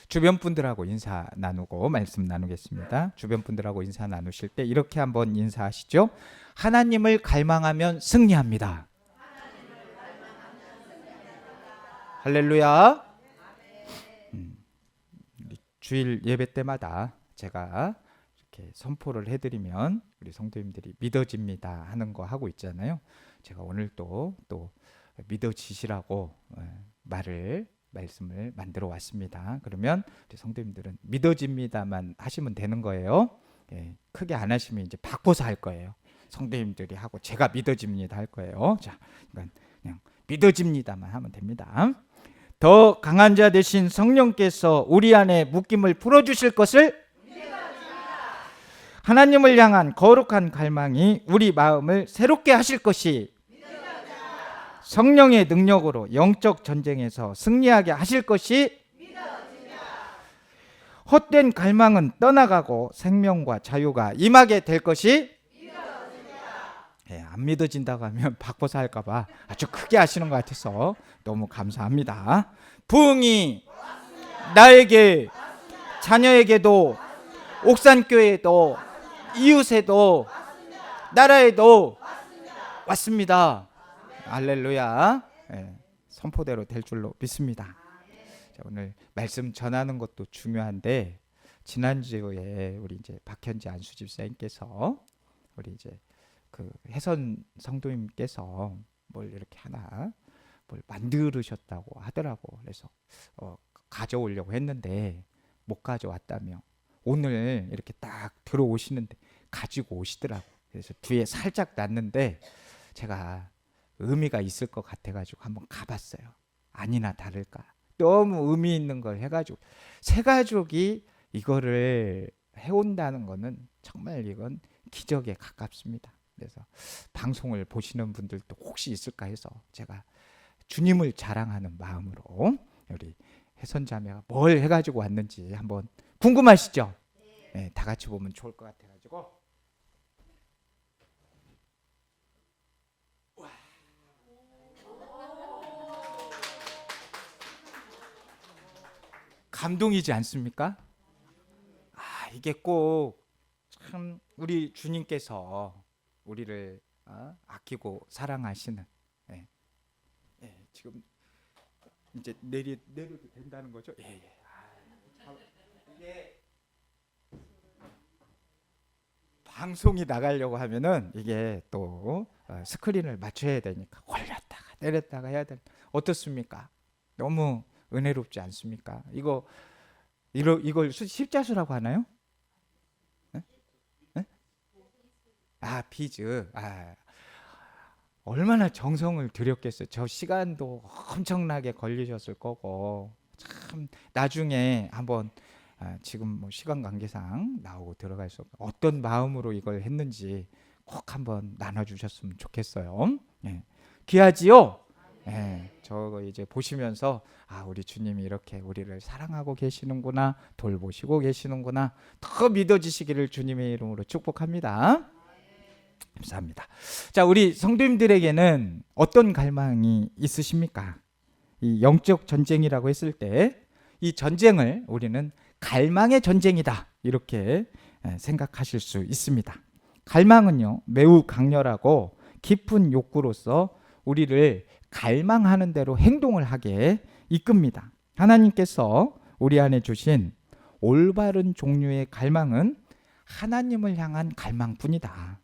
주변 분들하고 인사 나누고 말씀 나누겠습니다. 주변 분들하고 인사 나누실 때 이렇게 한번 인사하시죠. 하나님을 갈망하면 승리합니다. 할렐루야. 주일 예배 때마다 제가 이렇게 선포를 해드리면 우리 성도님들이 믿어집니다 하는 거 하고 있잖아요. 제가 오늘 또 믿어지시라고 말씀을 만들어 왔습니다. 그러면 우리 성도님들은 믿어집니다만 하시면 되는 거예요. 크게 안 하시면 이제 바꿔서 할 거예요. 성도님들이 하고 제가 믿어집니다 할 거예요. 자, 그냥 믿어집니다만 하면 됩니다. 더 강한 자 되신 성령께서 우리 안에 묶임을 풀어주실 것을 하나님을 향한 거룩한 갈망이 우리 마음을 새롭게 하실 것이 성령의 능력으로 영적 전쟁에서 승리하게 하실 것이 헛된 갈망은 떠나가고 생명과 자유가 임하게 될 것이 안 믿어진다고 하면 바꿔서 할까봐 아주 크게 하시는 것 같아서 너무 감사합니다. 부흥이 나에게, 자녀에게도, 옥산교회에도, 이웃에도, 나라에도 왔습니다. 할렐루야. 선포대로 될 줄로 믿습니다. 자, 오늘 말씀 전하는 것도 중요한데 지난주에 우리 이제 박현지 안수집사님께서 우리 이제 그 혜선 성도님께서 뭘 이렇게 뭘 만들으셨다고 하더라고. 그래서 가져오려고 했는데 못 가져왔다며 오늘 이렇게 딱 들어오시는데 가지고 오시더라고. 그래서 뒤에 살짝 놨는데 제가 의미가 있을 것 같아가지고 한번 가봤어요. 아니나 다를까 너무 의미 있는 걸 해가지고 새 가족이 이거를 해온다는 거는 정말 이건 기적에 가깝습니다. 그래서 방송을 보시는 분들도 혹시 있을까 해서 제가 주님을 자랑하는 마음으로 우리 혜선자매가 뭘 해가지고 왔는지 한번 궁금하시죠? 네, 다 같이 보면 좋을 것 같아가지고 감동이지 않습니까? 이게 꼭 참 우리 주님께서 우리를 아끼고 사랑하시는 지금 이제 내려도 된다는 거죠? 이게 방송이 나가려고 하면은 이게 또 스크린을 맞춰야 되니까 올렸다가 내렸다가 해야 돼. 어떻습니까? 너무 은혜롭지 않습니까? 이걸 십자수라고 하나요? 비즈. 얼마나 정성을 들였겠어요. 저 시간도 엄청나게 걸리셨을 거고 참 나중에 한번 지금 뭐 시간 관계상 나오고 들어갈 수 없고 어떤 마음으로 이걸 했는지 꼭 한번 나눠주셨으면 좋겠어요. 귀하지요? 저거 이제 보시면서 우리 주님이 이렇게 우리를 사랑하고 계시는구나, 돌보시고 계시는구나 더 믿어지시기를 주님의 이름으로 축복합니다. 감사합니다. 자, 우리 성도님들에게는 어떤 갈망이 있으십니까? 이 영적 전쟁이라고 했을 때 이 전쟁을 우리는 갈망의 전쟁이다 이렇게 생각하실 수 있습니다. 갈망은요 매우 강렬하고 깊은 욕구로서 우리를 갈망하는 대로 행동을 하게 이끕니다. 하나님께서 우리 안에 주신 올바른 종류의 갈망은 하나님을 향한 갈망뿐이다.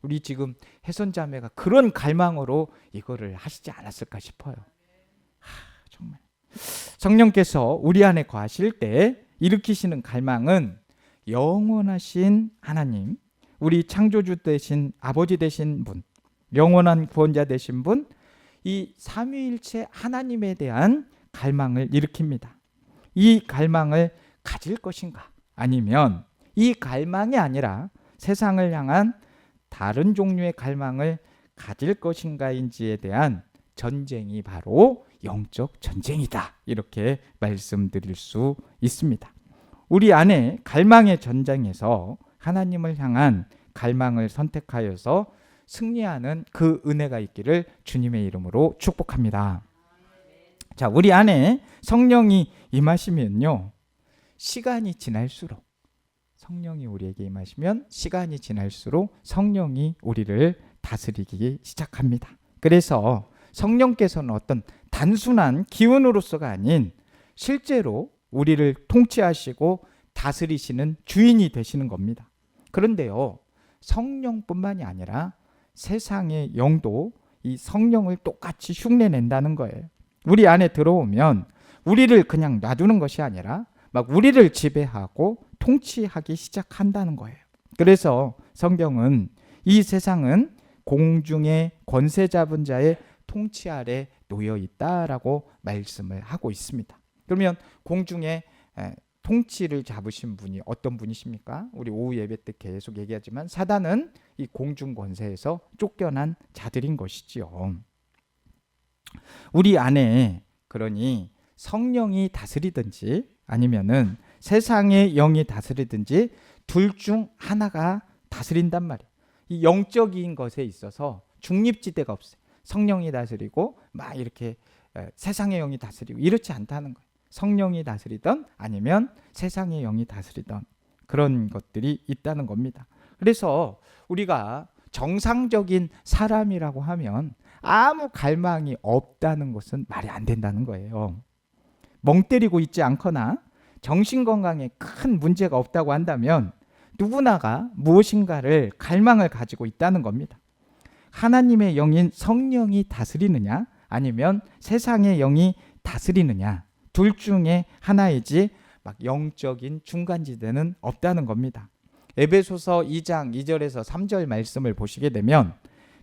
우리 지금 혜선자매가 그런 갈망으로 이거를 하시지 않았을까 싶어요. 정말 성령께서 우리 안에 거하실 때 일으키시는 갈망은 영원하신 하나님, 우리 창조주 되신 아버지 되신 분, 영원한 구원자 되신 분, 이 삼위일체 하나님에 대한 갈망을 일으킵니다. 이 갈망을 가질 것인가 아니면 이 갈망이 아니라 세상을 향한 다른 종류의 갈망을 가질 것인가인지에 대한 전쟁이 바로 영적 전쟁이다 이렇게 말씀드릴 수 있습니다. 우리 안에 갈망의 전쟁에서 하나님을 향한 갈망을 선택하여서 승리하는 그 은혜가 있기를 주님의 이름으로 축복합니다. 자, 우리 안에 성령이 임하시면요 시간이 지날수록 성령이 우리에게 임하시면 시간이 지날수록 성령이 우리를 다스리기 시작합니다. 그래서 성령께서는 어떤 단순한 기운으로서가 아닌 실제로 우리를 통치하시고 다스리시는 주인이 되시는 겁니다. 그런데요, 성령뿐만이 아니라 세상의 영도 이 성령을 똑같이 흉내낸다는 거예요. 우리 안에 들어오면 우리를 그냥 놔두는 것이 아니라 막 우리를 지배하고 통치하기 시작한다는 거예요. 그래서 성경은 이 세상은 공중의 권세 잡은 자의 통치 아래 놓여 있다라고 말씀을 하고 있습니다. 그러면 공중의 통치를 잡으신 분이 어떤 분이십니까? 우리 오후 예배 때 계속 얘기하지만 사단은 이 공중 권세에서 쫓겨난 자들인 것이지요. 우리 안에 그러니 성령이 다스리든지 아니면은 세상의 영이 다스리든지 둘 중 하나가 다스린단 말이에요. 이 영적인 것에 있어서 중립지대가 없어요. 성령이 다스리고 막 이렇게 세상의 영이 다스리고 이렇지 않다는 거예요. 성령이 다스리던 아니면 세상의 영이 다스리던 그런 것들이 있다는 겁니다. 그래서 우리가 정상적인 사람이라고 하면 아무 갈망이 없다는 것은 말이 안 된다는 거예요. 멍 때리고 있지 않거나 정신건강에 큰 문제가 없다고 한다면 누구나가 무엇인가를 갈망을 가지고 있다는 겁니다. 하나님의 영인 성령이 다스리느냐 아니면 세상의 영이 다스리느냐 둘 중에 하나이지 막 영적인 중간지대는 없다는 겁니다. 에베소서 2장 2절에서 3절 말씀을 보시게 되면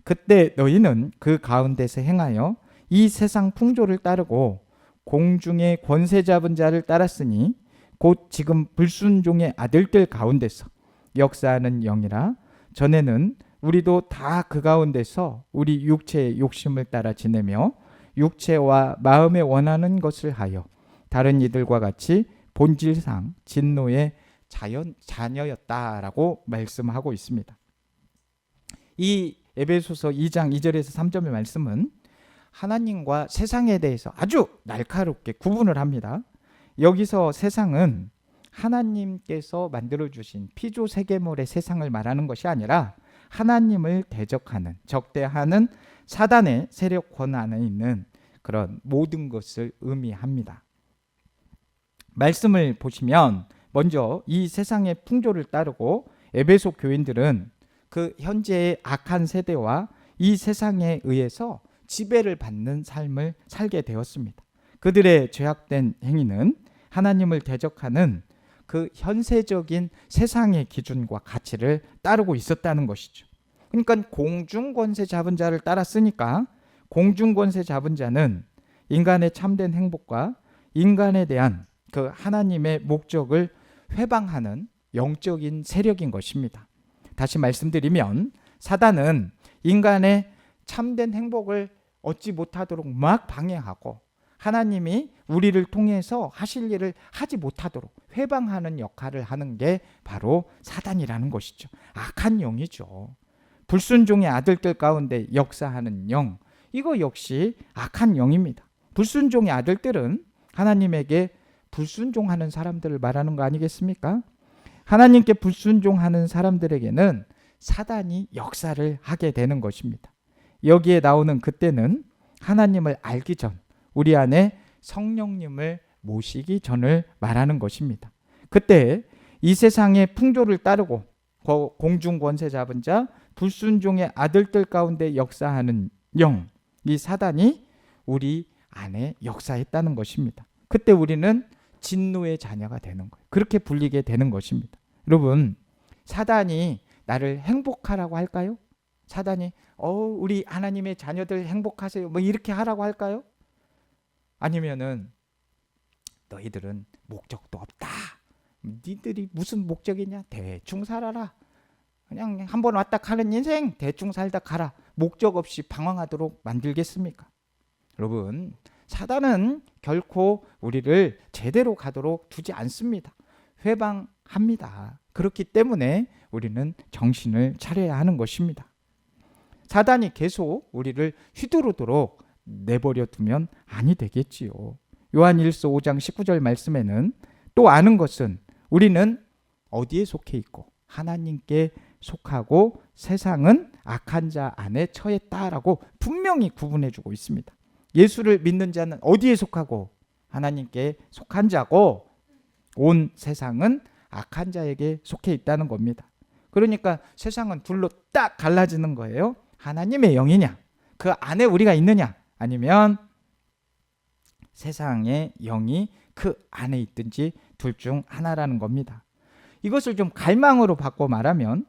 그때 너희는 그 가운데서 행하여 이 세상 풍조를 따르고 공중의 권세 잡은 자를 따랐으니 곧 지금 불순종의 아들들 가운데서 역사하는 영이라. 전에는 우리도 다 그 가운데서 우리 육체의 욕심을 따라 지내며 육체와 마음에 원하는 것을 하여 다른 이들과 같이 본질상 진노의 자녀였다라고 말씀하고 있습니다. 이 에베소서 2장 2절에서 3절의 말씀은 하나님과 세상에 대해서 아주 날카롭게 구분을 합니다. 여기서 세상은 하나님께서 만들어주신 피조 세계물의 세상을 말하는 것이 아니라 하나님을 대적하는 적대하는 사단의 세력권 안에 있는 그런 모든 것을 의미합니다. 말씀을 보시면 먼저 이 세상의 풍조를 따르고 에베소 교인들은 그 현재의 악한 세대와 이 세상에 의해서 지배를 받는 삶을 살게 되었습니다. 그들의 죄악된 행위는 하나님을 대적하는 그 현세적인 세상의 기준과 가치를 따르고 있었다는 것이죠. 그러니까 공중권세 잡은 자를 따랐으니까 공중권세 잡은 자는 인간의 참된 행복과 인간에 대한 그 하나님의 목적을 회방하는 영적인 세력인 것입니다. 다시 말씀드리면 사단은 인간의 참된 행복을 얻지 못하도록 막 방해하고 하나님이 우리를 통해서 하실 일을 하지 못하도록 회방하는 역할을 하는 게 바로 사단이라는 것이죠. 악한 영이죠. 불순종의 아들들 가운데 역사하는 영, 이거 역시 악한 영입니다. 불순종의 아들들은 하나님에게 불순종하는 사람들을 말하는 거 아니겠습니까? 하나님께 불순종하는 사람들에게는 사단이 역사를 하게 되는 것입니다. 여기에 나오는 그때는 하나님을 알기 전, 우리 안에 성령님을 모시기 전을 말하는 것입니다. 그때 이 세상의 풍조를 따르고 공중 권세 잡은 자, 불순종의 아들들 가운데 역사하는 영, 이 사단이 우리 안에 역사했다는 것입니다. 그때 우리는 진노의 자녀가 되는 거예요. 그렇게 불리게 되는 것입니다. 여러분, 사단이 나를 행복하라고 할까요? 사단이 우리 하나님의 자녀들 행복하세요 뭐 이렇게 하라고 할까요? 아니면은 너희들은 목적도 없다. 니들이 무슨 목적이냐? 대충 살아라. 그냥 한번 왔다 가는 인생 대충 살다 가라. 목적 없이 방황하도록 만들겠습니까? 여러분, 사단은 결코 우리를 제대로 가도록 두지 않습니다. 회방합니다. 그렇기 때문에 우리는 정신을 차려야 하는 것입니다. 사단이 계속 우리를 휘두르도록 내버려 두면 아니 되겠지요. 요한 1서 5장 19절 말씀에는 또 아는 것은 우리는 어디에 속해 있고 하나님께 속하고 세상은 악한 자 안에 처했다라고 분명히 구분해주고 있습니다. 예수를 믿는 자는 어디에 속하고 하나님께 속한 자고 온 세상은 악한 자에게 속해 있다는 겁니다. 그러니까 세상은 둘로 딱 갈라지는 거예요. 하나님의 영이냐, 그 안에 우리가 있느냐, 아니면 세상의 영이 그 안에 있든지 둘 중 하나라는 겁니다. 이것을 좀 갈망으로 바꿔 말하면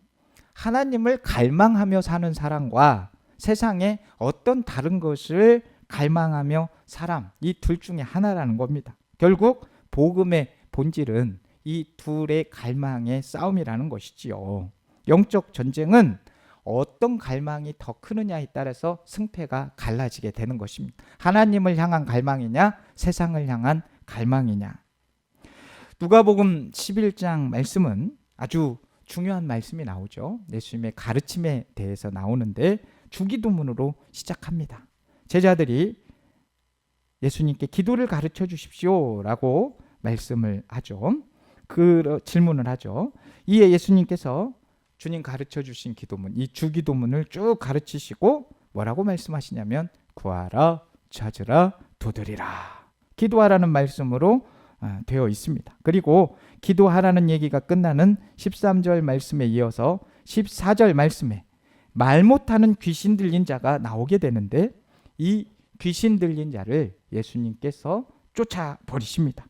하나님을 갈망하며 사는 사람과 세상의 어떤 다른 것을 갈망하며 사람, 이 둘 중에 하나라는 겁니다. 결국 복음의 본질은 이 둘의 갈망의 싸움이라는 것이지요. 영적 전쟁은 어떤 갈망이 더 크느냐에 따라서 승패가 갈라지게 되는 것입니다. 하나님을 향한 갈망이냐, 세상을 향한 갈망이냐. 누가복음 11장 말씀은 아주 중요한 말씀이 나오죠. 예수님의 가르침에 대해서 나오는데 주기도문으로 시작합니다. 제자들이 예수님께 기도를 가르쳐 주십시오라고 말씀을 하죠. 그 질문을 하죠. 이에 예수님께서 주님 가르쳐 주신 기도문, 이 주기도문을 쭉 가르치시고 뭐라고 말씀하시냐면 구하라, 찾으라, 두드리라. 기도하라는 말씀으로 되어 있습니다. 그리고 기도하라는 얘기가 끝나는 13절 말씀에 이어서 14절 말씀에 말 못하는 귀신 들린 자가 나오게 되는데 이 귀신 들린 자를 예수님께서 쫓아버리십니다.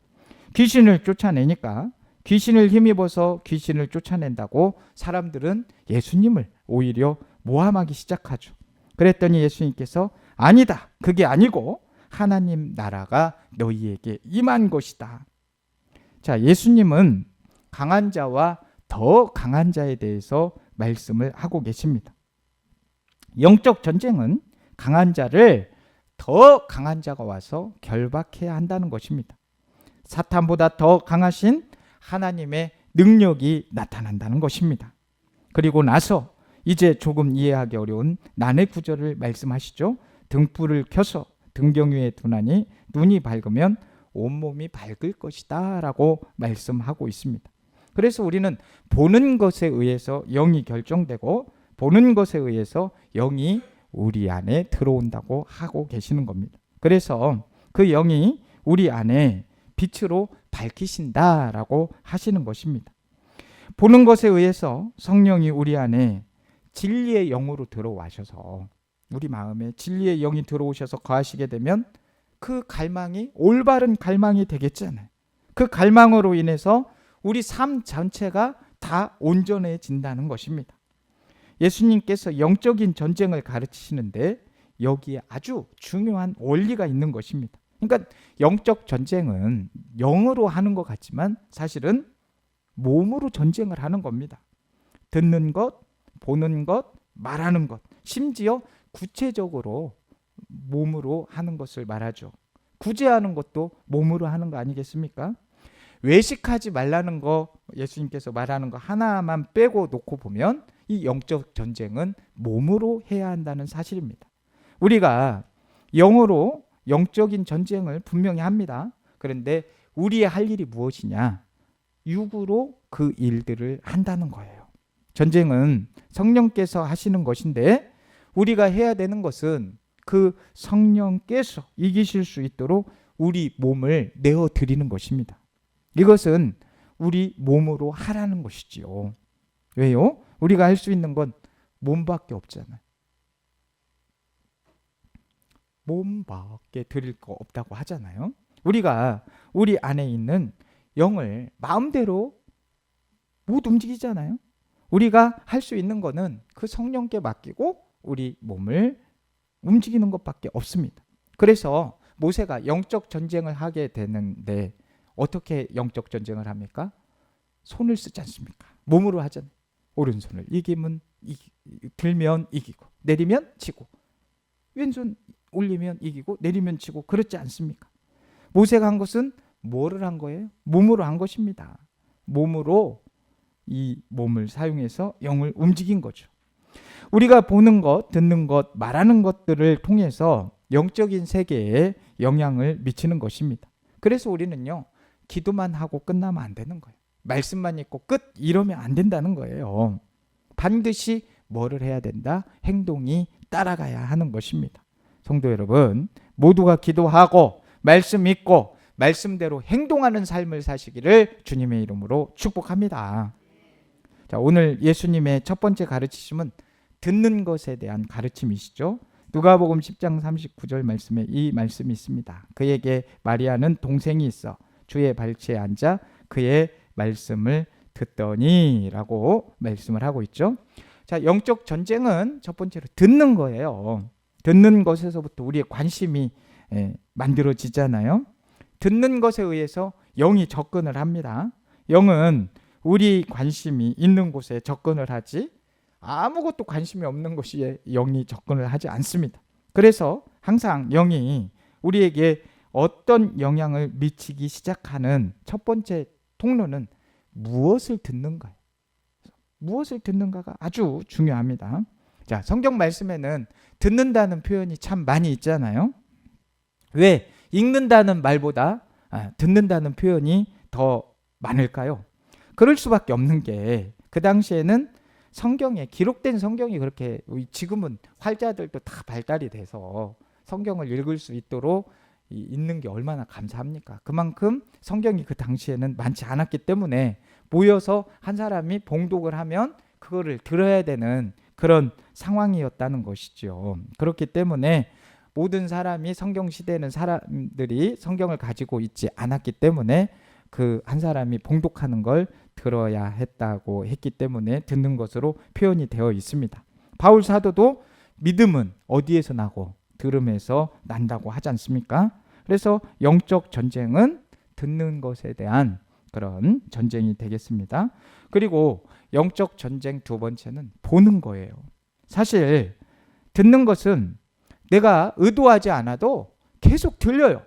귀신을 쫓아내니까 귀신을 힘입어서 귀신을 쫓아낸다고 사람들은 예수님을 오히려 모함하기 시작하죠. 그랬더니 예수님께서 아니다, 그게 아니고 하나님 나라가 너희에게 임한 것이다. 자, 예수님은 강한 자와 더 강한 자에 대해서 말씀을 하고 계십니다. 영적 전쟁은 강한 자를 더 강한 자가 와서 결박해야 한다는 것입니다. 사탄보다 더 강하신 하나님의 능력이 나타난다는 것입니다. 그리고 나서 이제 조금 이해하기 어려운 난의 구절을 말씀하시죠. 등불을 켜서 등경 위에 두나니 눈이 밝으면 온몸이 밝을 것이다 라고 말씀하고 있습니다. 그래서 우리는 보는 것에 의해서 영이 결정되고 보는 것에 의해서 영이 우리 안에 들어온다고 하고 계시는 겁니다. 그래서 그 영이 우리 안에 빛으로 밝히신다라고 하시는 것입니다. 보는 것에 의해서 성령이 우리 안에 진리의 영으로 들어와셔서 우리 마음에 진리의 영이 들어오셔서 거하시게 되면 그 갈망이 올바른 갈망이 되겠잖아요. 그 갈망으로 인해서 우리 삶 전체가 다 온전해진다는 것입니다. 예수님께서 영적인 전쟁을 가르치시는데 여기에 아주 중요한 원리가 있는 것입니다. 그러니까 영적 전쟁은 영으로 하는 것 같지만 사실은 몸으로 전쟁을 하는 겁니다. 듣는 것, 보는 것, 말하는 것, 심지어 구체적으로 몸으로 하는 것을 말하죠. 구제하는 것도 몸으로 하는 거 아니겠습니까? 외식하지 말라는 거 예수님께서 말하는 거 하나만 빼고 놓고 보면 이 영적 전쟁은 몸으로 해야 한다는 사실입니다. 우리가 영으로 영적인 전쟁을 분명히 합니다. 그런데 우리의 할 일이 무엇이냐? 육으로 그 일들을 한다는 거예요. 전쟁은 성령께서 하시는 것인데 우리가 해야 되는 것은 그 성령께서 이기실 수 있도록 우리 몸을 내어드리는 것입니다. 이것은 우리 몸으로 하라는 것이지요. 왜요? 우리가 할 수 있는 건 몸밖에 없잖아요. 몸밖에 드릴 거 없다고 하잖아요. 우리가 우리 안에 있는 영을 마음대로 못 움직이잖아요. 우리가 할 수 있는 거는 그 성령께 맡기고 우리 몸을 움직이는 것밖에 없습니다. 그래서 모세가 영적 전쟁을 하게 되는데 어떻게 영적 전쟁을 합니까? 손을 쓰지 않습니까? 몸으로 하잖아요. 오른손을 들면 이기고 내리면 치고 왼손 올리면 이기고 내리면 치고 그렇지 않습니까? 모세가 한 것은 뭐를 한 거예요? 몸으로 한 것입니다. 몸으로 이 몸을 사용해서 영을 움직인 거죠. 우리가 보는 것, 듣는 것, 말하는 것들을 통해서 영적인 세계에 영향을 미치는 것입니다. 그래서 우리는요, 기도만 하고 끝나면 안 되는 거예요. 말씀만 읽고 끝 이러면 안 된다는 거예요. 반드시 뭐를 해야 된다? 행동이 따라가야 하는 것입니다. 성도 여러분, 모두가 기도하고 말씀 읽고 말씀대로 행동하는 삶을 사시기를 주님의 이름으로 축복합니다. 자, 오늘 예수님의 첫 번째 가르치심은 듣는 것에 대한 가르침이시죠. 누가복음 10장 39절 말씀에 이 말씀이 있습니다. 그에게 마리아는 동생이 있어 주의 발치에 앉아 그의 말씀을 듣더니 라고 말씀을 하고 있죠. 자, 영적 전쟁은 첫 번째로 듣는 거예요. 듣는 것에서부터 우리의 관심이 만들어지잖아요. 듣는 것에 의해서 영이 접근을 합니다. 영은 우리 관심이 있는 곳에 접근을 하지 아무것도 관심이 없는 곳에 영이 접근을 하지 않습니다. 그래서 항상 영이 우리에게 어떤 영향을 미치기 시작하는 첫 번째 통로는 무엇을 듣는가요? 무엇을 듣는가가 아주 중요합니다. 자, 성경 말씀에는 듣는다는 표현이 참 많이 있잖아요. 왜 읽는다는 말보다 듣는다는 표현이 더 많을까요? 그럴 수밖에 없는 게 그 당시에는 성경에 기록된 성경이 그렇게 지금은 활자들도 다 발달이 돼서 성경을 읽을 수 있도록 있는 게 얼마나 감사합니까? 그만큼 성경이 그 당시에는 많지 않았기 때문에 모여서 한 사람이 봉독을 하면 그거를 들어야 되는 그런 상황이었다는 것이죠. 그렇기 때문에 모든 사람이 성경 시대에는 사람들이 성경을 가지고 있지 않았기 때문에 그 한 사람이 봉독하는 걸 들어야 했다고 했기 때문에 듣는 것으로 표현이 되어 있습니다. 바울 사도도 믿음은 어디에서 나고 들음에서 난다고 하지 않습니까? 그래서 영적 전쟁은 듣는 것에 대한 그런 전쟁이 되겠습니다. 그리고 영적 전쟁 두 번째는 보는 거예요. 사실 듣는 것은 내가 의도하지 않아도 계속 들려요.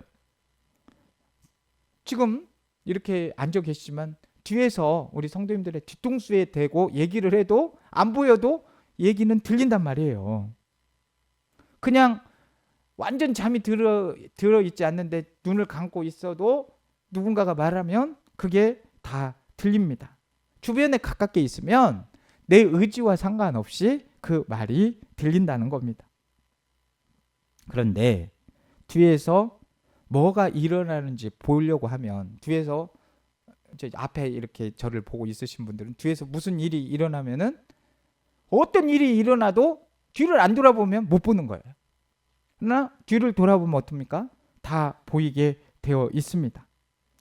지금 이렇게 앉아 계시지만 뒤에서 우리 성도님들의 뒤통수에 대고 얘기를 해도 안 보여도 얘기는 들린단 말이에요. 그냥 완전 잠이 들어 있지 않는데 눈을 감고 있어도 누군가가 말하면 그게 다 들립니다. 주변에 가깝게 있으면 내 의지와 상관없이 그 말이 들린다는 겁니다. 그런데 뒤에서 뭐가 일어나는지 보려고 하면 뒤에서 앞에 이렇게 저를 보고 있으신 분들은 뒤에서 무슨 일이 일어나면은 어떤 일이 일어나도 뒤를 안 돌아보면 못 보는 거예요. 그러나 뒤를 돌아보면 어떻습니까? 다 보이게 되어 있습니다.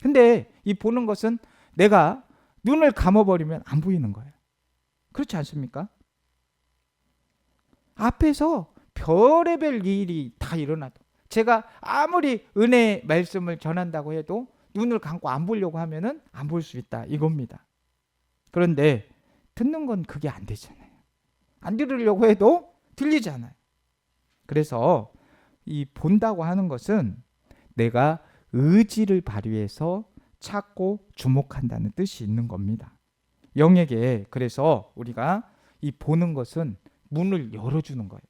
근데 이 보는 것은 내가 눈을 감아버리면 안 보이는 거예요. 그렇지 않습니까? 앞에서 별의별 일이 다 일어나도 제가 아무리 은혜의 말씀을 전한다고 해도 눈을 감고 안 보려고 하면은 안 볼 수 있다 이겁니다. 그런데 듣는 건 그게 안 되잖아요. 안 들으려고 해도 들리잖아요. 그래서 이 본다고 하는 것은 내가 의지를 발휘해서 찾고 주목한다는 뜻이 있는 겁니다. 영에게 그래서 우리가 이 보는 것은 문을 열어주는 거예요.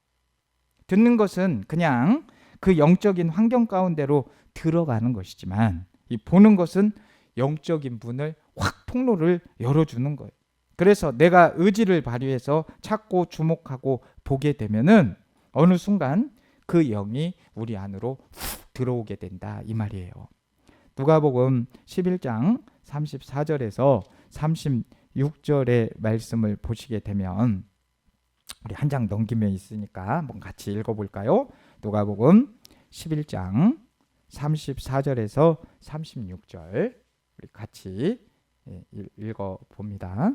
듣는 것은 그냥 그 영적인 환경 가운데로 들어가는 것이지만 이 보는 것은 영적인 문을 확 통로를 열어주는 거예요. 그래서 내가 의지를 발휘해서 찾고 주목하고 보게 되면은 어느 순간 그 영이 우리 안으로 훅 들어오게 된다 이 말이에요. 누가복음 11장 34절에서 36절의 말씀을 보시게 되면 우리 한 장 넘기면 있으니까 한번 같이 읽어볼까요? 누가복음 11장 34절에서 36절 우리 같이 읽어봅니다.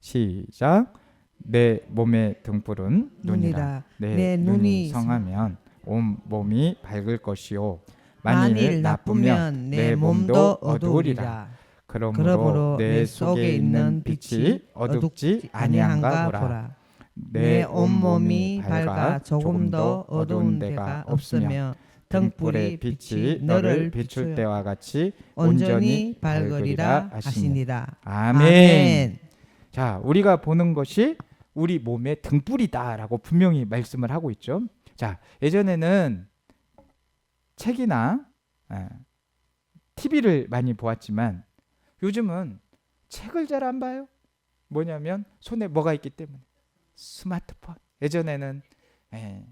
시작. 내 몸의 등불은 눈이라. 내 눈이 성하면 온 몸이 밝을 것이요 만일 나쁘면 내 몸도 어두우리라. 그러므로 내 속에 있는 빛이 어둡지 아니한가 보라. 내 온몸이 밝아 조금도 어두운 데가 없으며 등불의 빛이 너를 비출 때와 같이 온전히 밝으리라 하시니라. 아멘. 자, 우리가 보는 것이 우리 몸의 등불이다라고 분명히 말씀을 하고 있죠. 자, 예전에는 책이나 TV를 많이 보았지만 요즘은 책을 잘 안 봐요. 뭐냐면 손에 뭐가 있기 때문에, 스마트폰. 예전에는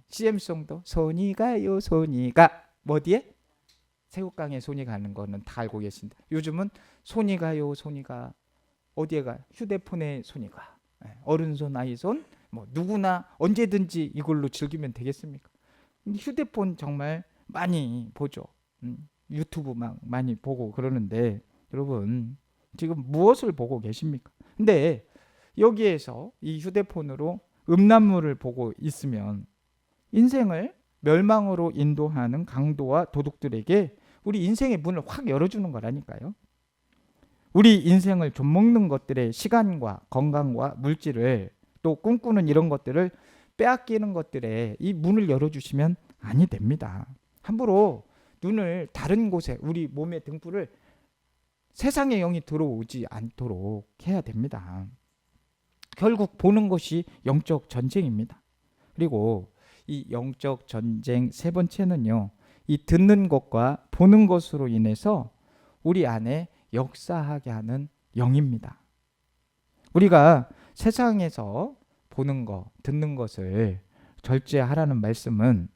CM송도 손이 가요 손이 가, 뭐 어디에? 새우깡에 손이 가는 거는 다 알고 계신데, 요즘은 손이 가요 손이 가, 어디에 가? 휴대폰에 손이 가. 어른손 아이손 뭐 누구나 언제든지 이걸로 즐기면 되겠습니까? 근데 휴대폰 정말 많이 보죠. 유튜브 막 많이 보고 그러는데, 여러분 지금 무엇을 보고 계십니까? 근데 여기에서 이 휴대폰으로 음란물을 보고 있으면 인생을 멸망으로 인도하는 강도와 도둑들에게 우리 인생의 문을 확 열어주는 거라니까요. 우리 인생을 좀먹는 것들의 시간과 건강과 물질을, 또 꿈꾸는 이런 것들을 빼앗기는 것들에 이 문을 열어주시면 아니 됩니다. 함부로 눈을 다른 곳에, 우리 몸의 등불을 세상의 영이 들어오지 않도록 해야 됩니다. 결국 보는 것이 영적 전쟁입니다. 그리고 이 영적 전쟁 세 번째는요, 이 듣는 것과 보는 것으로 인해서 우리 안에 역사하게 하는 영입니다. 우리가 세상에서 보는 것, 듣는 것을 절제하라는 말씀은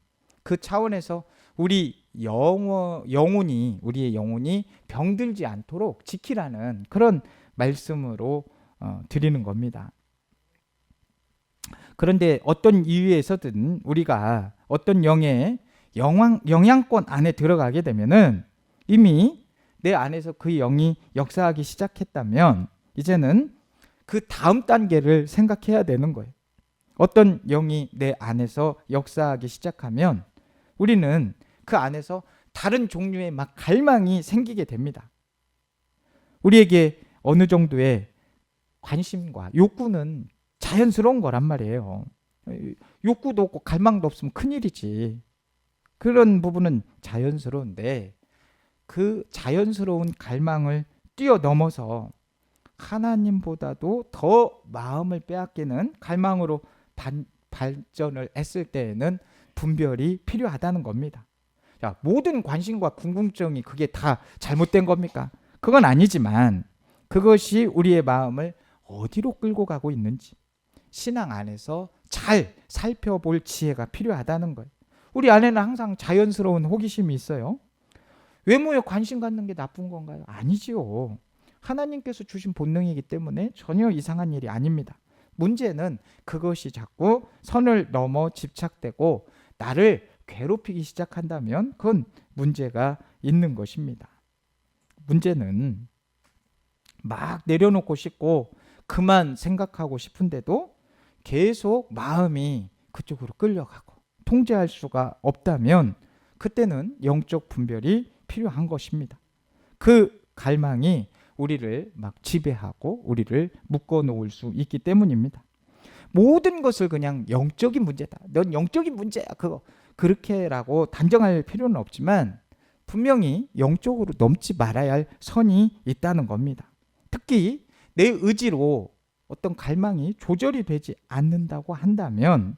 그 차원에서 우리 영혼이, 우리의 영혼이 병들지 않도록 지키라는 그런 말씀으로 드리는 겁니다. 그런데 어떤 이유에서든 우리가 어떤 영의 영향권 안에 들어가게 되면은, 이미 내 안에서 그 영이 역사하기 시작했다면 이제는 그 다음 단계를 생각해야 되는 거예요. 어떤 영이 내 안에서 역사하기 시작하면 우리는 그 안에서 다른 종류의 막 갈망이 생기게 됩니다. 우리에게 어느 정도의 관심과 욕구는 자연스러운 거란 말이에요. 욕구도 없고 갈망도 없으면 큰일이지. 그런 부분은 자연스러운데, 그 자연스러운 갈망을 뛰어넘어서 하나님보다도 더 마음을 빼앗기는 갈망으로 발전을 했을 때에는 분별이 필요하다는 겁니다. 자, 모든 관심과 궁금증이 그게 다 잘못된 겁니까? 그건 아니지만 그것이 우리의 마음을 어디로 끌고 가고 있는지 신앙 안에서 잘 살펴볼 지혜가 필요하다는 거예요. 우리 안에는 항상 자연스러운 호기심이 있어요. 외모에 관심 갖는 게 나쁜 건가요? 아니지요. 하나님께서 주신 본능이기 때문에 전혀 이상한 일이 아닙니다. 문제는 그것이 자꾸 선을 넘어 집착되고 나를 괴롭히기 시작한다면 그건 문제가 있는 것입니다. 문제는 막 내려놓고 싶고 그만 생각하고 싶은데도 계속 마음이 그쪽으로 끌려가고 통제할 수가 없다면 그때는 영적 분별이 필요한 것입니다. 그 갈망이 우리를 막 지배하고 우리를 묶어 놓을 수 있기 때문입니다. 모든 것을 그냥 영적인 문제다, 넌 영적인 문제야, 그거 그렇게라고 단정할 필요는 없지만 분명히 영적으로 넘지 말아야 할 선이 있다는 겁니다. 특히 내 의지로 어떤 갈망이 조절이 되지 않는다고 한다면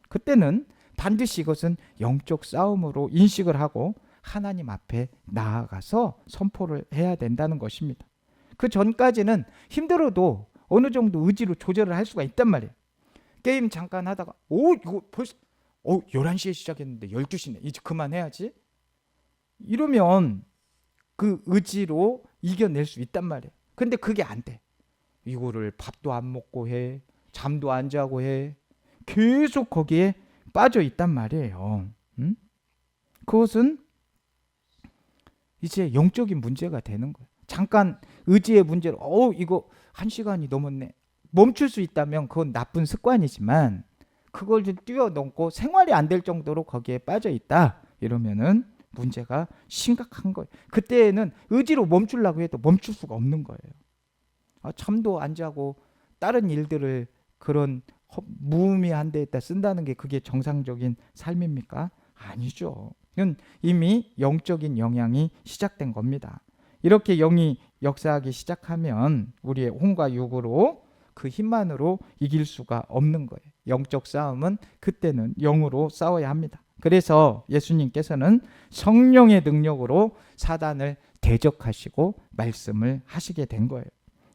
그때는 반드시 이것은 영적 싸움으로 인식을 하고 하나님 앞에 나아가서 선포를 해야 된다는 것입니다. 그 전까지는 힘들어도 어느 정도 의지로 조절을 할 수가 있단 말이에요. 게임 잠깐 하다가 이거 벌써 11시에 시작했는데 12시네, 이제 그만해야지, 이러면 그 의지로 이겨낼 수 있단 말이에요. 근데 그게 안 돼. 이거를 밥도 안 먹고 해, 잠도 안 자고 해, 계속 거기에 빠져 있단 말이에요. 그것은 이제 영적인 문제가 되는 거예요. 잠깐 의지의 문제로 이거 1시간이 넘었네, 멈출 수 있다면 그건 나쁜 습관이지만 그걸 좀 뛰어넘고 생활이 안 될 정도로 거기에 빠져 있다, 이러면은 문제가 심각한 거예요. 그때는 의지로 멈추려고 해도 멈출 수가 없는 거예요. 잠도 안 자고 다른 일들을 그런 무의미한 데에다 쓴다는 게 그게 정상적인 삶입니까? 아니죠. 이건 이미 영적인 영향이 시작된 겁니다. 이렇게 영이 역사하기 시작하면 우리의 혼과 육으로 그 힘만으로 이길 수가 없는 거예요. 영적 싸움은 그때는 영으로 싸워야 합니다. 그래서 예수님께서는 성령의 능력으로 사단을 대적하시고 말씀을 하시게 된 거예요.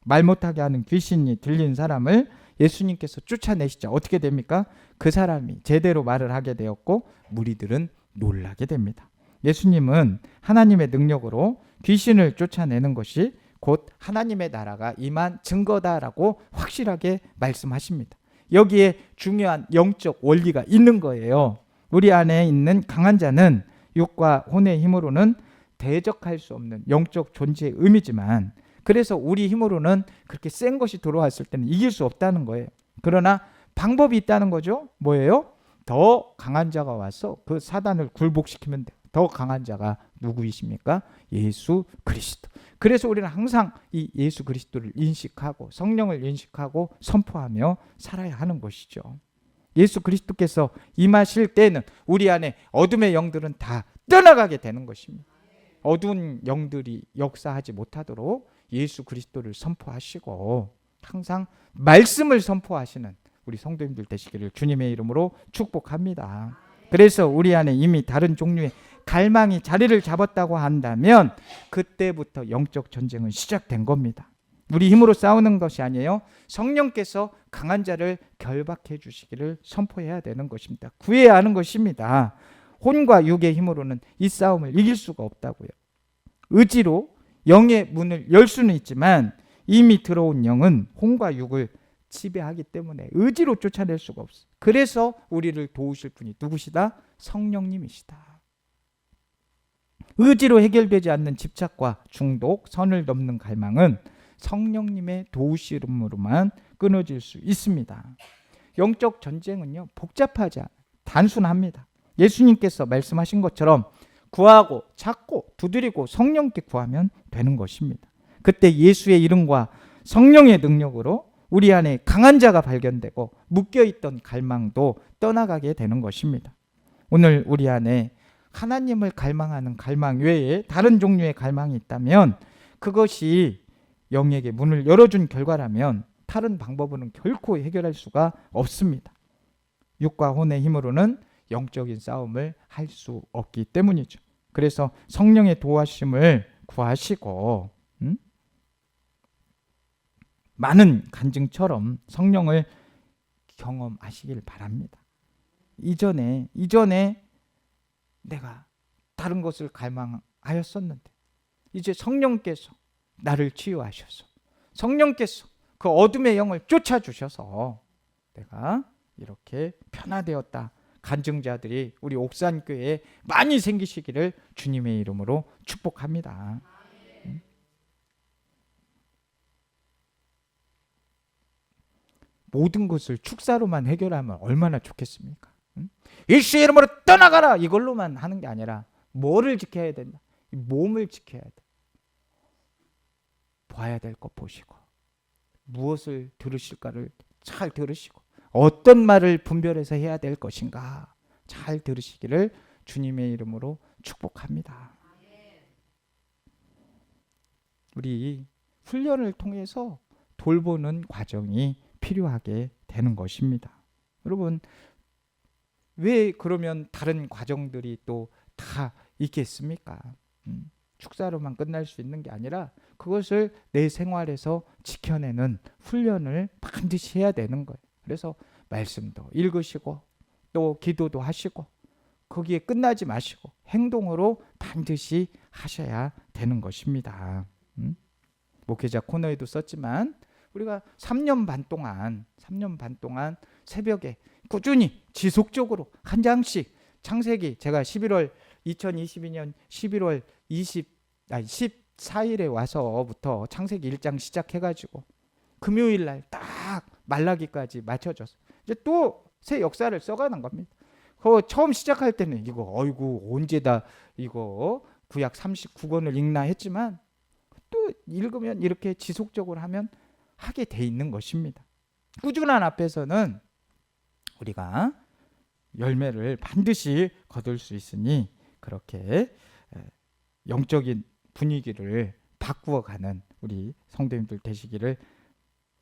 말 못하게 하는 귀신이 들린 사람을 예수님께서 쫓아내시자 어떻게 됩니까? 그 사람이 제대로 말을 하게 되었고 무리들은 놀라게 됩니다. 예수님은 하나님의 능력으로 귀신을 쫓아내는 것이 곧 하나님의 나라가 임한 증거다라고 확실하게 말씀하십니다. 여기에 중요한 영적 원리가 있는 거예요. 우리 안에 있는 강한 자는 육과 혼의 힘으로는 대적할 수 없는 영적 존재의 의미지만, 그래서 우리 힘으로는 그렇게 센 것이 들어왔을 때는 이길 수 없다는 거예요. 그러나 방법이 있다는 거죠. 뭐예요? 더 강한 자가 와서 그 사단을 굴복시키면 돼요. 더 강한 자가 누구이십니까? 예수 그리스도. 그래서 우리는 항상 이 예수 그리스도를 인식하고 성령을 인식하고 선포하며 살아야 하는 것이죠. 예수 그리스도께서 임하실 때는 우리 안에 어둠의 영들은 다 떠나가게 되는 것입니다. 어두운 영들이 역사하지 못하도록 예수 그리스도를 선포하시고 항상 말씀을 선포하시는 우리 성도님들 되시기를 주님의 이름으로 축복합니다. 그래서 우리 안에 이미 다른 종류의 갈망이 자리를 잡았다고 한다면 그때부터 영적 전쟁은 시작된 겁니다. 우리 힘으로 싸우는 것이 아니에요. 성령께서 강한 자를 결박해 주시기를 선포해야 되는 것입니다. 구해야 하는 것입니다. 혼과 육의 힘으로는 이 싸움을 이길 수가 없다고요. 의지로 영의 문을 열 수는 있지만 이미 들어온 영은 혼과 육을 지배하기 때문에 의지로 쫓아낼 수가 없어요. 그래서 우리를 도우실 분이 누구시다? 성령님이시다. 의지로 해결되지 않는 집착과 중독, 선을 넘는 갈망은 성령님의 도우심으로만 끊어질 수 있습니다. 영적 전쟁은요, 복잡하지 않아요. 단순합니다. 예수님께서 말씀하신 것처럼 구하고 찾고 두드리고 성령께 구하면 되는 것입니다. 그때 예수의 이름과 성령의 능력으로 우리 안에 강한 자가 발견되고 묶여있던 갈망도 떠나가게 되는 것입니다. 오늘 우리 안에 하나님을 갈망하는 갈망 외에 다른 종류의 갈망이 있다면 그것이 영에게 문을 열어준 결과라면 다른 방법으로는 결코 해결할 수가 없습니다. 육과 혼의 힘으로는 영적인 싸움을 할 수 없기 때문이죠. 그래서 성령의 도와심을 구하시고 많은 간증처럼 성령을 경험하시길 바랍니다. 이전에 내가 다른 것을 갈망하였었는데 이제 성령께서 나를 치유하셔서 성령께서 그 어둠의 영을 쫓아주셔서 내가 이렇게 변화되었다. 간증자들이 우리 옥산교회에 많이 생기시기를 주님의 이름으로 축복합니다. 모든 것을 축사로만 해결하면 얼마나 좋겠습니까? 예수의 이름으로 떠나가라 이걸로만 하는 게 아니라 뭐를 지켜야 된다? 몸을 지켜야 돼. 봐야 될 것 보시고 무엇을 들으실까를 잘 들으시고 어떤 말을 분별해서 해야 될 것인가 잘 들으시기를 주님의 이름으로 축복합니다. 우리 훈련을 통해서 돌보는 과정이 필요하게 되는 것입니다. 여러분 왜 그러면 다른 과정들이 또 다 있겠습니까? 축사로만 끝날 수 있는 게 아니라 그것을 내 생활에서 지켜내는 훈련을 반드시 해야 되는 거예요. 그래서 말씀도 읽으시고 또 기도도 하시고 거기에 끝나지 마시고 행동으로 반드시 하셔야 되는 것입니다. 목회자 코너에도 썼지만 우리가 3년 반 동안 새벽에 꾸준히 지속적으로 한 장씩 창세기 제가 2022년 11월 14일에 와서부터 창세기 1장 시작해가지고 금요일 날 딱 말라기까지 맞춰줘서 이제 또 새 역사를 써가는 겁니다. 처음 시작할 때는 이거 어이구 언제 다 이거 구약 39권을 읽나 했지만 또 읽으면 이렇게 지속적으로 하면 하게 돼 있는 것입니다. 꾸준한 앞에서는 우리가 열매를 반드시 거둘 수 있으니 그렇게 영적인 분위기를 바꾸어가는 우리 성도님들 되시기를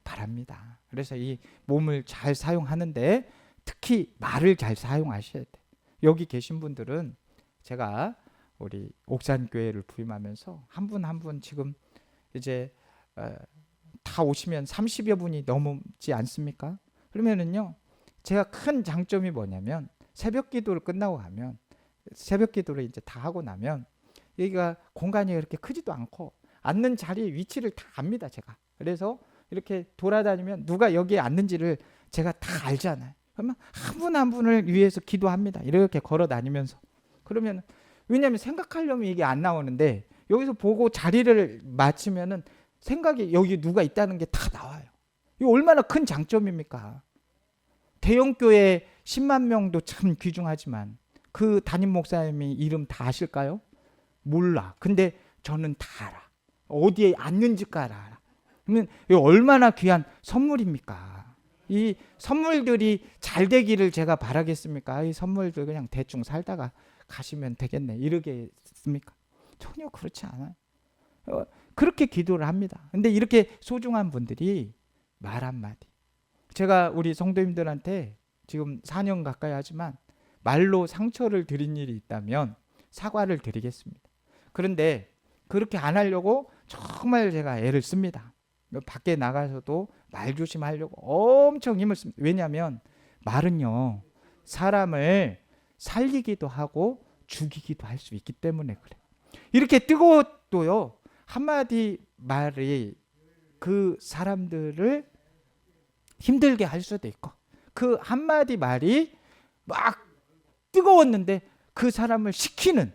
바랍니다. 그래서 이 몸을 잘 사용하는데 특히 말을 잘 사용하셔야 돼요. 여기 계신 분들은 제가 우리 옥산교회를 부임하면서 한 분 한 분 지금 이제 다 오시면 30여 분이 넘지 않습니까? 그러면은요, 제가 큰 장점이 뭐냐면 새벽 기도를 끝나고 가면, 새벽 기도를 이제 다 하고 나면 여기가 공간이 그렇게 크지도 않고 앉는 자리 위치를 다 압니다, 제가. 그래서 이렇게 돌아다니면 누가 여기에 앉는지를 제가 다 알잖아요. 그러면 한 분 한 분을 위해서 기도합니다. 이렇게 걸어 다니면서. 그러면 왜냐하면 생각하려면 이게 안 나오는데 여기서 보고 자리를 맞추면은 생각이 여기 누가 있다는 게 다 나와요. 이거 얼마나 큰 장점입니까? 대형 교회 10만 명도 참 귀중하지만 그 담임 목사님이 이름 다 아실까요? 몰라. 근데 저는 다 알아. 어디에 앉는지까지 알아. 그러면 이거 얼마나 귀한 선물입니까? 이 선물들이 잘 되기를 제가 바라겠습니까? 이 선물들 그냥 대충 살다가 가시면 되겠네 이러겠습니까? 전혀 그렇지 않아요. 그렇게 기도를 합니다. 근데 이렇게 소중한 분들이 말 한마디, 제가 우리 성도님들한테 지금 4년 가까이 하지만 말로 상처를 드린 일이 있다면 사과를 드리겠습니다. 그런데 그렇게 안 하려고 정말 제가 애를 씁니다. 밖에 나가서도 말 조심하려고 엄청 힘을 씁니다. 왜냐하면 말은요, 사람을 살리기도 하고 죽이기도 할 수 있기 때문에 그래요. 이렇게 뜨거워도요, 한마디 말이 그 사람들을 힘들게 할 수도 있고, 그 한마디 말이 막 뜨거웠는데 그 사람을 식히는,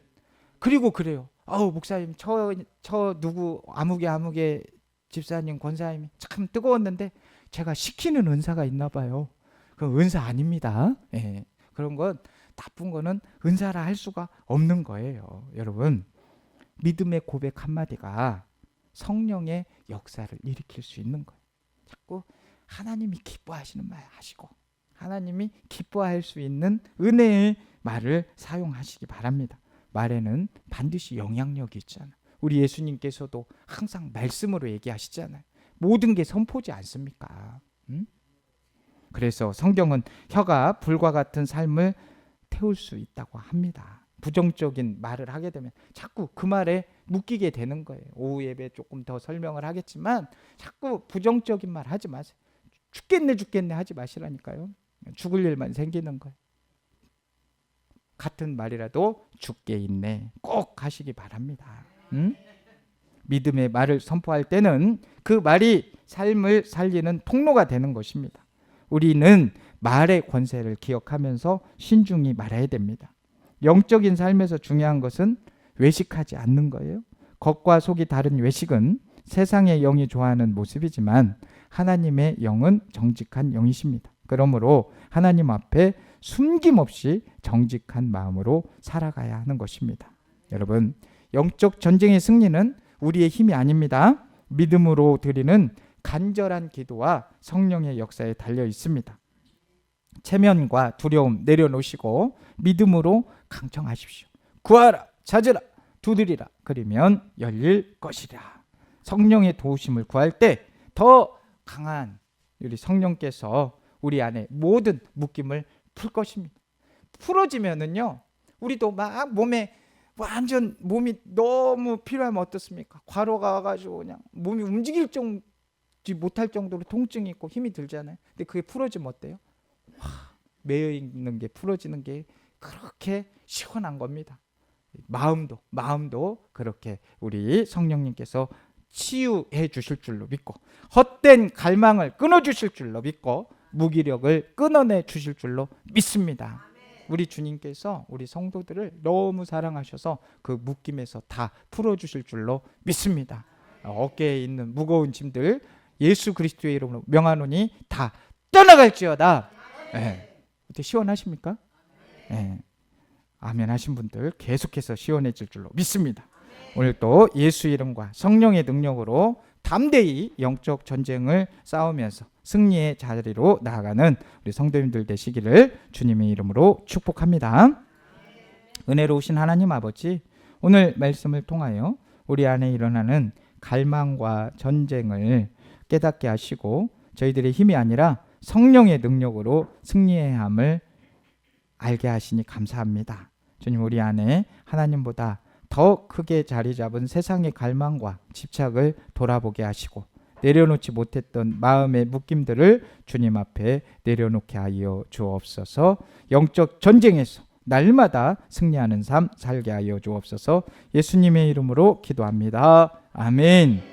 그리고 그래요. 목사님, 저 누구 아무개 집사님, 권사님이 참 뜨거웠는데 제가 식히는 은사가 있나 봐요. 그 은사 아닙니다. 예. 그런 건, 나쁜 거는 은사라 할 수가 없는 거예요. 여러분, 믿음의 고백 한마디가 성령의 역사를 일으킬 수 있는 거예요. 자꾸 하나님이 기뻐하시는 말 하시고 하나님이 기뻐할 수 있는 은혜의 말을 사용하시기 바랍니다. 말에는 반드시 영향력이 있잖아요. 우리 예수님께서도 항상 말씀으로 얘기하시잖아요. 모든 게 선포지 않습니까? 그래서 성경은 혀가 불과 같은 삶을 태울 수 있다고 합니다. 부정적인 말을 하게 되면 자꾸 그 말에 묶이게 되는 거예요. 오후 예배 조금 더 설명을 하겠지만 자꾸 부정적인 말 하지 마세요. 죽겠네 하지 마시라니까요. 죽을 일만 생기는 거예요. 같은 말이라도 죽게 있네 꼭 하시기 바랍니다. 믿음의 말을 선포할 때는 그 말이 삶을 살리는 통로가 되는 것입니다. 우리는 말의 권세를 기억하면서 신중히 말해야 됩니다. 영적인 삶에서 중요한 것은 외식하지 않는 거예요. 겉과 속이 다른 외식은 세상의 영이 좋아하는 모습이지만 하나님의 영은 정직한 영이십니다. 그러므로 하나님 앞에 숨김없이 정직한 마음으로 살아가야 하는 것입니다. 여러분, 영적 전쟁의 승리는 우리의 힘이 아닙니다. 믿음으로 드리는 간절한 기도와 성령의 역사에 달려 있습니다. 체면과 두려움 내려놓으시고 믿음으로 강청하십시오. 구하라, 찾으라, 두드리라, 그러면 열릴 것이라. 성령의 도우심을 구할 때 더 강한 우리 성령께서 우리 안에 모든 묶임을 풀 것입니다. 풀어지면은요, 우리도 막 몸에 완전 몸이 너무 필요하면 어떻습니까? 과로가 와가지고 그냥 몸이 움직일 못할 정도로 통증이 있고 힘이 들잖아요. 근데 그게 풀어지면 어때요? 매여 있는 게 풀어지는 게 그렇게 시원한 겁니다. 마음도 그렇게 우리 성령님께서 치유해 주실 줄로 믿고, 헛된 갈망을 끊어 주실 줄로 믿고, 무기력을 끊어내 주실 줄로 믿습니다. 우리 주님께서 우리 성도들을 너무 사랑하셔서 그 묶임에서 다 풀어 주실 줄로 믿습니다. 어깨에 있는 무거운 짐들 예수 그리스도의 이름으로 명하노니 다 떠나갈지어다. 어때, 시원하십니까? 아멘 하신 분들 계속해서 시원해질 줄로 믿습니다. 오늘 또 예수 이름과 성령의 능력으로 담대히 영적 전쟁을 싸우면서 승리의 자리로 나아가는 우리 성도님들 되시기를 주님의 이름으로 축복합니다. 은혜로우신 하나님 아버지, 오늘 말씀을 통하여 우리 안에 일어나는 갈망과 전쟁을 깨닫게 하시고 저희들의 힘이 아니라 성령의 능력으로 승리해야 함을 알게 하시니 감사합니다. 주님, 우리 안에 하나님보다 더 크게 자리 잡은 세상의 갈망과 집착을 돌아보게 하시고 내려놓지 못했던 마음의 묶임들을 주님 앞에 내려놓게 하여 주옵소서. 영적 전쟁에서 날마다 승리하는 삶 살게 하여 주옵소서. 예수님의 이름으로 기도합니다. 아멘.